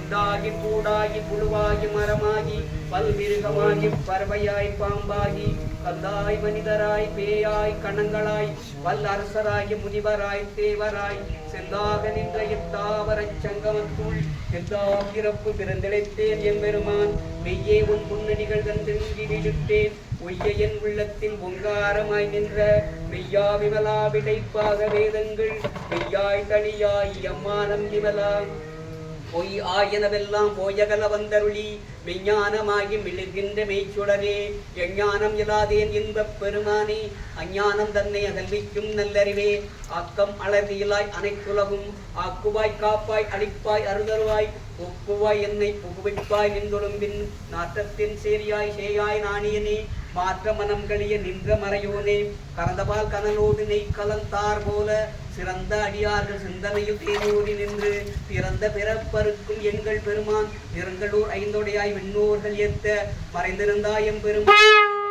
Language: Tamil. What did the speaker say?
புத்தாகி பூடாகி புழுவாகி மரமாகி பல்மிருகமாகி பறவையாய் பாம்பாகி கல்லாய் மனிதராய் பேயாய் கணங்களாய் வல் அரசராகி முனிவராய் தேவராய் செல்லாக நின்ற இத்தாவரச் சங்கமத்துள் எல்லா பிறப்பு பிறந்திழைத்தேன் எம்பெருமான் மெய்யே உன் முன்னணிகள் தந்திருங்கி விழுத்தேன் ஒய்ய என் உள்ளத்தில் ஒங்காரமாய் நின்ற மெய்யா விமலா விடைப்பாக வேதங்கள் மெய்யாய் தனியாய் அம்மானம் விமலா பொய் ஆயனவெல்லாம் போயகல வந்தருளி மெஞ்ஞானமாகி மிளுகின்ற மெய்ச்சுடரே எஞ்ஞானம் இல்லாதேன் இன்பப் பெருமானே அஞ்ஞானம் தன்னை அகல்விக்கும் நல்லறிவே ஆக்கம் அளவியலாய் அனைத்துலகும் ஆக்குவாய் காப்பாய் அழிப்பாய் அருதருவாய் ஒப்புவாய் என்னை புகுவிப்பாய் நின்றொழும்பின் நாற்றத்தின் சேரியாய் சேயாய் நாணியனே மாற்ற மனம் கழிய நின்ற மறையோனே கறந்தபால் கனலோடு நெய் கலந்தார் போல சிறந்த அடியார்கள் சிந்தனையில் தேனூரி நின்று பிறந்த பிறப்பருக்கும் எங்கள் பெருமான் நிறங்களூர் ஐந்தோடையாய் விண்ணோர்கள் ஏத்த மறைந்திருந்தாயம் பெருமான்